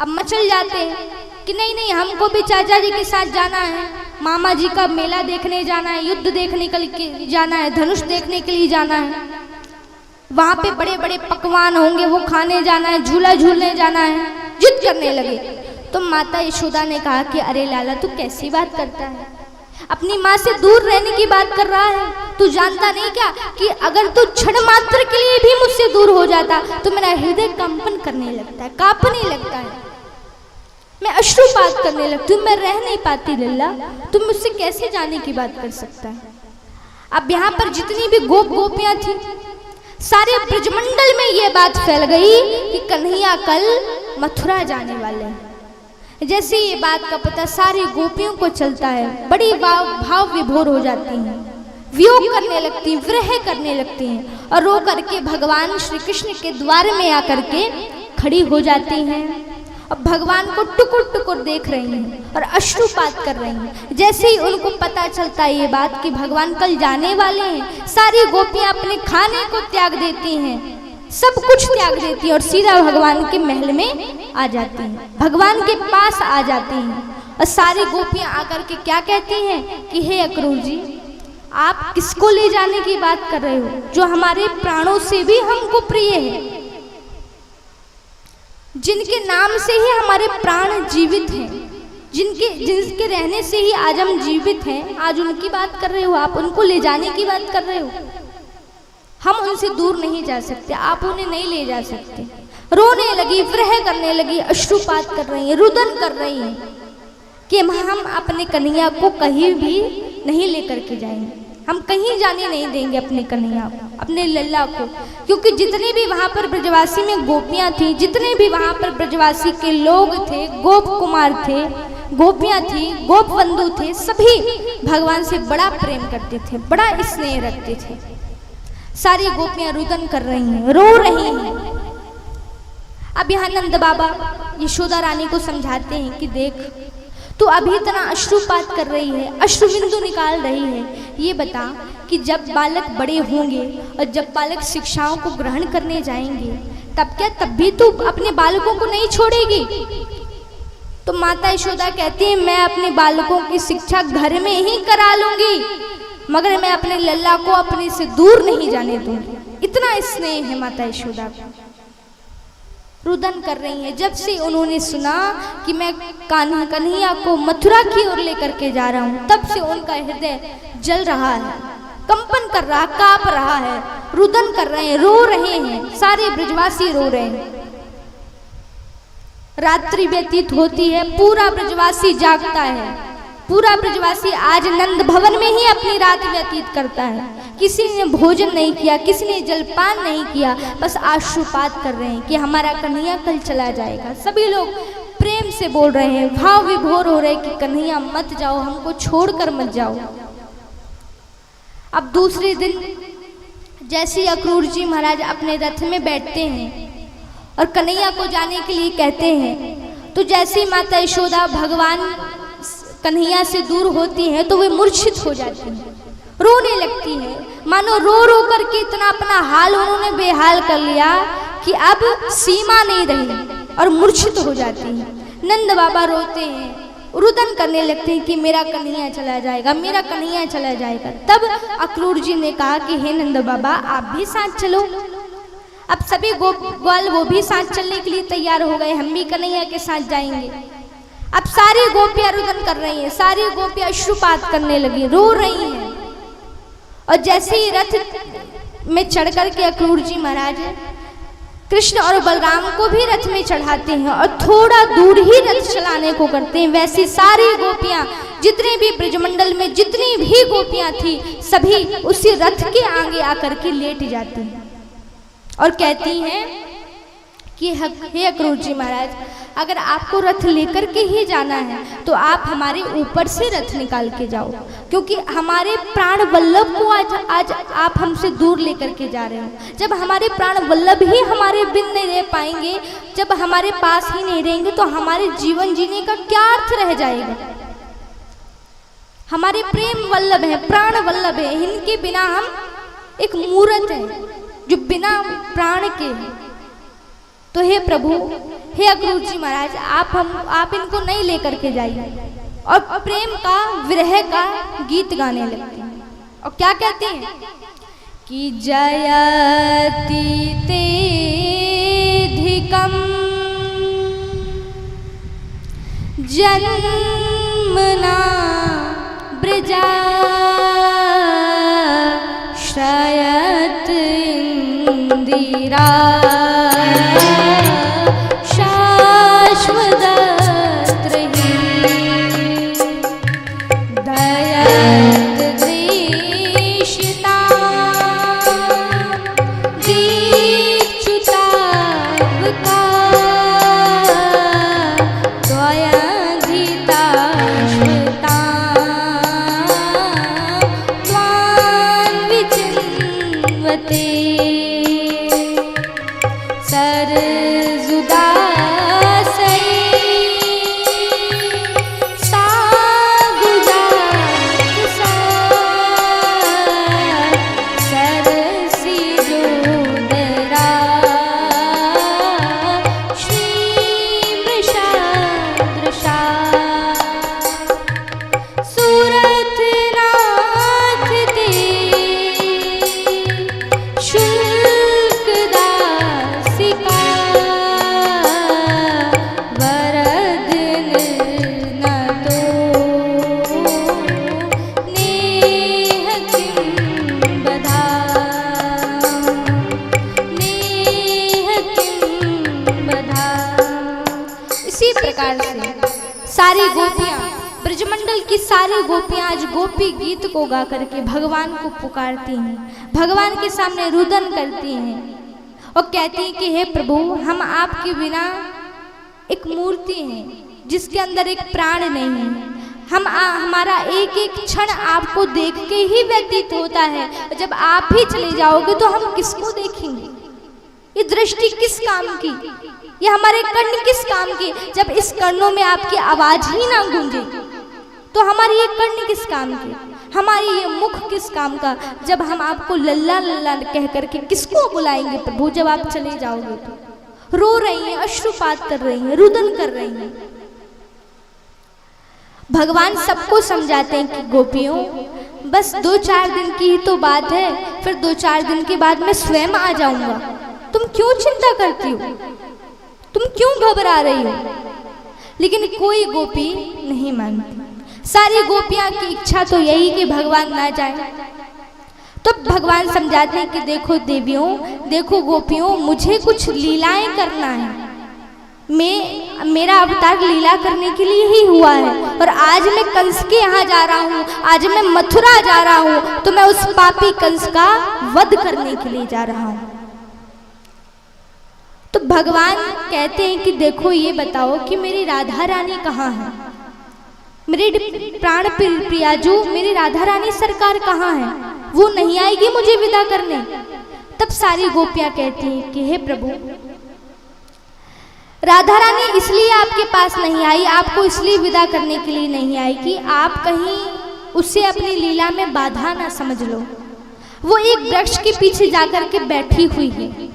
अब मचल जाते हैं कि नहीं नहीं हमको भी चाचा जी के साथ जाना है, मामा जी का मेला देखने जाना है, युद्ध देखने के लिए जाना है, धनुष देखने के लिए जाना है, वहां पे बड़े बड़े पकवान होंगे वो खाने जाना है, झूला झूलने जाना है, जिद करने लगे। तो माता यशोदा ने कहा कि अरे लाला तू कैसी बात करता है, अपनी माँ से दूर रहने की बात कर रहा है, तू जानता नहीं क्या कि अगर तू क्षण मात्र के लिए भी मुझसे दूर हो जाता तो मेरा हृदय कंपन करने लगता है, कांपने लगता है, मैं अश्रुपात करने लगती हूँ, मैं रह नहीं पाती लल्ला, तुम मुझसे कैसे जाने की बात कर सकता है। अब यहाँ पर जितनी भी गोप गोपियां थी सारे ब्रजमंडल में ये बात फैल गई कि कन्हैया कल मथुरा जाने वाले हैं। जैसे ये बात का पता सारी गोपियों को चलता है, बड़ी भाव विभोर हो जाती हैं, वियोग करने लगती हैं, विरह करने लगती हैं और रो करके भगवान श्री कृष्ण के द्वार में आकर के खड़ी हो जाती हैं और भगवान को टुकुर टुकुर देख रही हैं और अश्रुपात कर रही हैं। जैसे ही उनको पता चलता है ये बात कि भगवान कल जाने वाले हैं, सारी गोपियां अपने खाने को त्याग देती हैं, सब कुछ त्याग देती हैं और सीधा भगवान के महल में आ जाती हैं, भगवान के पास आ जाती हैं। और सारी गोपियां आकर के क्या कहती हैं कि हे अक्रूर जी, आप किसको ले जाने की बात कर रहे हो जो हमारे प्राणों से भी हमको प्रिय है, जिनके नाम से ही हमारे प्राण जीवित हैं, जिनके रहने से ही आज हम जीवित हैं, आज उनकी बात कर रहे हो, आप उनको ले जाने की बात कर रहे हो। हम उनसे दूर नहीं जा सकते, आप उन्हें नहीं ले जा सकते। रोने लगी, विरह करने लगी, अश्रुपात कर रही हैं, रुदन कर रही हैं कि हम अपने कन्हैया को कहीं भी नहीं लेकर के जाएंगे, हम कहीं जाने नहीं देंगे अपने कन्हैया को, अपने लल्ला को, क्योंकि जितने भी वहाँ पर ब्रजवासी में गोपियाँ थी, जितने भी वहाँ पर ब्रजवासी के लोग थे, गोप कुमार थे, गोपियाँ थी, गोप बंधु थे, सभी भगवान से बड़ा प्रेम करते थे, बड़ा स्नेह रखते थे। सारी गोपियाँ रुदन कर रही हैं, रो रही हैं। अब यहाँ नंद बाबा यशोदा रानी को समझाते हैं कि देख तू अभी इतना अश्रुपात कर रही है, अश्रुबिंदु निकाल रही है, ये बता कि जब बालक बड़े होंगे और जब बालक शिक्षाओं को ग्रहण करने जाएंगे तब क्या तब भी तू अपने बालकों को नहीं छोड़ेगी? तो माता यशोदा कहती है मैं अपने बालकों की शिक्षा घर में ही करा लूंगी, मगर मैं अपने लल्ला को अपने से दूर नहीं जाने दूंगी। इतना स्नेह है माता यशोदा को। रुदन कर रही हैं। जब से उन्होंने सुना कि मैं कन्हैया को मथुरा की ओर लेकर के जा रहा हूँ, तब से उनका हृदय जल रहा है, कंपन कर रहा, कांप रहा है, रुदन कर रहे हैं, रो रहे हैं, सारे ब्रजवासी रो रहे हैं। रात्रि व्यतीत होती है, पूरा ब्रजवासी जागता है, पूरा ब्रजवासी आज नंद भवन में ही अपनी रात व्यतीत करता है। किसी ने भोजन नहीं किया, किसी ने जलपान नहीं किया, बस आशुपात कर रहे हैं कि हमारा कन्हैया कल चला जाएगा। सभी लोग प्रेम से बोल रहे हैं, भाव विभोर हो रहे हैं कि कन्हैया मत जाओ, हमको छोड़कर मत जाओ। अब दूसरे दिन जैसे अक्रूर जी महाराज अपने रथ में बैठते हैं और कन्हैया को जाने के लिए कहते हैं, तो जैसे माता यशोदा भगवान कन्हैया से दूर होती हैं तो वे मूर्छित हो जाती हैं, रोने लगती है, मानो रो रो करके इतना अपना हाल उन्होंने बेहाल कर लिया कि अब सीमा नहीं रही और मूर्छित हो जाती है। नंद बाबा रोते हैं, रुदन करने लगते हैं कि मेरा कन्हैया चला जाएगा, मेरा कन्हैया चला जाएगा। तब अक्रूर जी ने कहा कि हे नंद बाबा आप भी साथ चलो। अब सभी ग्वाल वो भी साथ चलने के लिए तैयार हो गए, हम भी कन्हैया के साथ जाएंगे। अब सारी गोपियां रुदन कर रही हैं, सारी गोपियां अश्रुपात करने लगी, रो रही हैं। और जैसे ही रथ में चढ़ कर के अक्रूर जी महाराज कृष्ण और बलराम को भी रथ में चढ़ाते हैं और थोड़ा दूर ही रथ चलाने को करते हैं, वैसी सारी गोपियां जितने भी ब्रजमंडल में जितनी भी गोपियां थी सभी उसी रथ के आगे आकर के लेट जाती हैं और कहती हैं कि हे अक्रूर जी महाराज, अगर आपको रथ लेकर के ही जाना है तो आप हमारे ऊपर से रथ निकाल के जाओ, क्योंकि हमारे प्राण वल्लभ को आज आप हमसे दूर लेकर के जा रहे हो। जब हमारे प्राण वल्लभ ही हमारे बिन नहीं रह पाएंगे, जब हमारे पास ही नहीं रहेंगे तो हमारे जीवन जीने का क्या अर्थ रह जाएगा। हमारे प्रेम वल्लभ है, प्राण वल्लभ है, इनके बिना हम एक मूर्त है जो बिना प्राण के है। तो हे प्रभु, हे अक्रूर जी महाराज, आप इनको नहीं लेकर के जाइए। और प्रेम का, विरह का गीत गाने लगते हैं। और क्या कहते हैं कि जयति तेधिकम जन्मना ब्रजा श्रयत इंदिरा सारी गोपियां, ब्रजमंडल की सारी गोपियां आज गोपी गीत को गा करके भगवान को पुकारती हैं, भगवान के सामने रुदन करती हैं और कहती हैं कि हे प्रभु, हम आपके बिना एक मूर्ति हैं जिसके अंदर एक प्राण नहीं है। हमारा एक एक क्षण आपको देख के ही व्यतीत होता है, जब आप ही चले जाओगे तो हम किसको देखेंगे? ये दृष्टि किस काम की? ये हमारे कर्ण किस काम की? जब इस कर्णों में आपकी आवाज ही ना गूंजे तो हमारी ये कर्ण किस काम की? हमारी ये मुख किस काम का? जब हम आपको लल्ला लल्ला कह करके किसको बुलाएंगे प्रभु, जब आप चले जाओगे तो। रो रही हैं, अश्रुपात कर रही हैं, रुदन कर रही हैं। भगवान सबको समझाते हैं कि गोपियों, बस 2-4 दिन की ही तो बात है, फिर 2-4 दिन के बाद मैं स्वयं आ जाऊंगा। तुम क्यों चिंता करती हो? तुम क्यों घबरा रही हो? लेकिन कोई गोपी नहीं मानती। सारी गोपियां की इच्छा तो यही कि भगवान ना जाए। तो भगवान समझाते हैं कि देखो देवियों, देखो गोपियों, मुझे कुछ लीलाएं करना है। मेरा अवतार लीला करने के लिए ही हुआ है। और आज मैं कंस के यहाँ जा रहा हूँ, आज मैं मथुरा जा रहा हूँ, तो मैं उस पापी कंस का वध करने के लिए जा रहा हूँ। तो भगवान कहते हैं कि देखो ये बताओ कि मेरी राधा रानी कहाँ है? मेरे प्राण प्रियाजू, मेरी राधा रानी सरकार कहाँ है? वो नहीं आएगी मुझे विदा करने? तब सारी गोपियां कहती हैं कि हे प्रभु, राधा रानी इसलिए आपके पास नहीं आई, आपको इसलिए विदा करने के लिए नहीं आई कि आप कहीं उससे अपनी लीला में बाधा ना समझ लो। वो एक वृक्ष के पीछे जाकर के बैठी हुई है।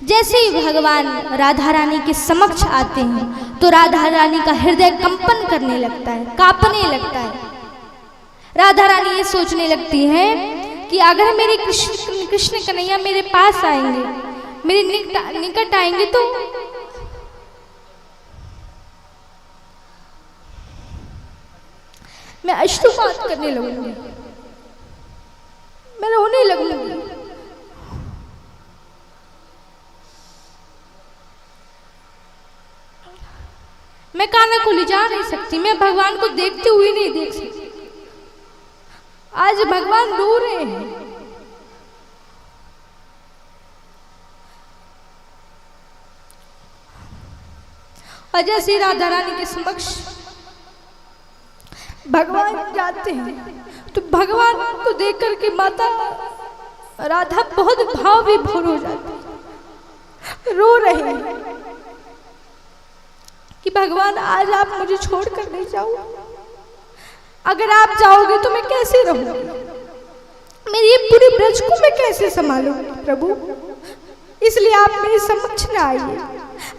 जैसे ही भगवान राधा रानी के समक्ष आते हैं तो राधा रानी का हृदय कंपन करने लगता है, कांपने लगता है। राधा रानी ये सोचने लगती है कि अगर मेरे कृष्ण कन्हैया मेरे पास आएंगे, मेरे निकट आएंगे, तो मैं अश्रुपात करने लगूंगी, मैं रोने लगूंगी। मैं कान्हा को ले जा नहीं सकती, मैं भगवान को देखते हुए नहीं देख सकती। आज भगवान रो रहे हैं। और जैसे राधा रानी के समक्ष भगवान जाते हैं तो भगवान को देख करके माता राधा बहुत भाव विभोर हो जाती, रो रहे हैं कि भगवान आज आप मुझे छोड़कर नहीं जाओ। अगर आप जाओगे तो मैं कैसे रहूंगी? मेरी ये पूरी ब्रज को मैं कैसे संभालूंगी प्रभु? इसलिए आप मेरे समक्ष न आइए।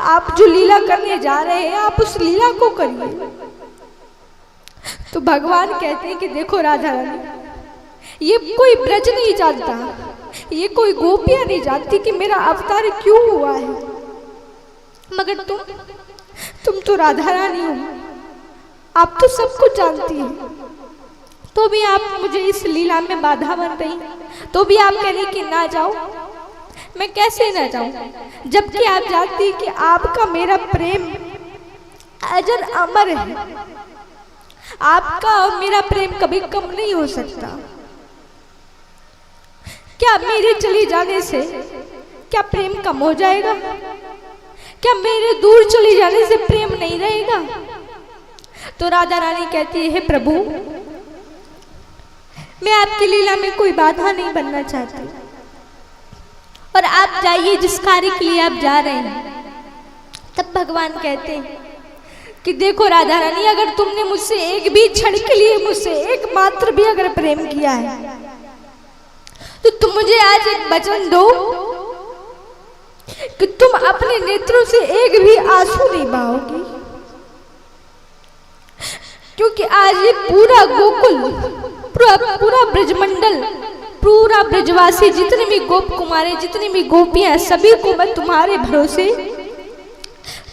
आप जो लीला करने जा रहे हैं आप उस लीला को करिए। तो भगवान कहते हैं कि देखो राधा रानी, ये कोई ब्रज नहीं जानता, ये कोई गोपियां नहीं जानती कि मेरा अवतार क्यों हुआ है, मगर तुम तो राधा रानी हो, आप तो सब कुछ जानती हैं। तो भी आप मुझे इस लीला में बाधा बन रही, तो भी आप कह रही कि ना जाओ। मैं कैसे ना जाऊं, जबकि आप जानती हैं कि आपका मेरा प्रेम अजर अमर है। आपका और मेरा प्रेम कभी कम नहीं हो सकता। क्या मेरे चले जाने से क्या प्रेम कम हो जाएगा? क्या मेरे दूर चले जाने से प्रेम नहीं रहेगा? तो राधा रानी कहती है, हे प्रभु, मैं आपकी लीला में कोई बाधा नहीं बनना चाहती, और आप जाइए जिस कार्य के लिए आप जा रहे हैं। तब भगवान कहते हैं कि देखो राधा रानी, अगर तुमने मुझसे एक भी क्षण के लिए मुझसे एक मात्र भी अगर प्रेम किया है, तो तुम मुझे आज एक वचन दो कि तुम अपने नेत्रों से एक भी आंसू नहीं बहाओगी। क्योंकि आज ये पूरा गोकुल, पूरा ब्रजमंडल, पूरा ब्रजवासी, जितने भी गोप कुमारे, जितनी भी गोपियां, सभी को मैं तुम्हारे भरोसे,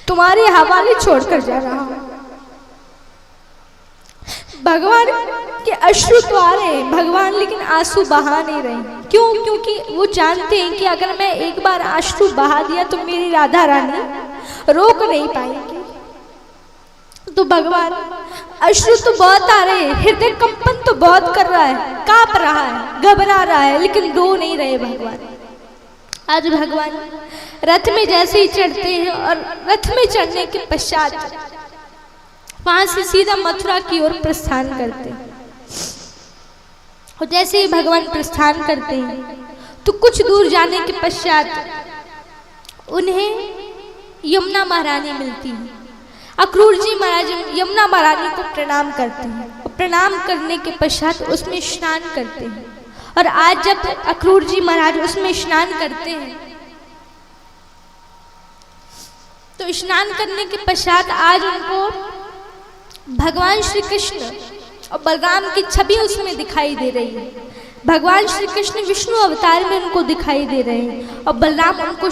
तुम्हारे हवाले छोड़कर जा रहा हूं। भगवान के अश्रु तो आ रहे हैं भगवान, लेकिन आंसू बहा नहीं रहे। क्यों? क्योंकि वो जानते हैं कि अगर मैं एक बार आंसू बहा दिया तो मेरी राधा रानी रोक नहीं पाएगी। तो भगवान, अश्रु तो बहुत आ रहे हैं, हृदय कंपन तो बहुत कर रहा है, कांप रहा है, घबरा रहा है, लेकिन रो नहीं रहे भगवान। आज भगवान रथ में जैसे ही चढ़ते हैं और रथ में चढ़ने के पश्चात वहां से सीधा मथुरा की ओर प्रस्थान करते हैं। और जैसे ही भगवान प्रस्थान करते हैं तो कुछ दूर जाने के पश्चात उन्हें यमुना महारानी मिलती है। अक्रूर जी महाराज यमुना महारानी को प्रणाम करते हैं और प्रणाम करने के पश्चात उसमें स्नान करते हैं। और आज जब अक्रूर जी महाराज उसमें स्नान करते हैं तो स्नान करने के पश्चात आज उनको भगवान श्री कृष्ण और बलराम की छवि उसमें दिखाई दे रही है। भगवान श्री कृष्ण विष्णु अवतार में उनको दिखाई दे रहे हैं और बलराम उनको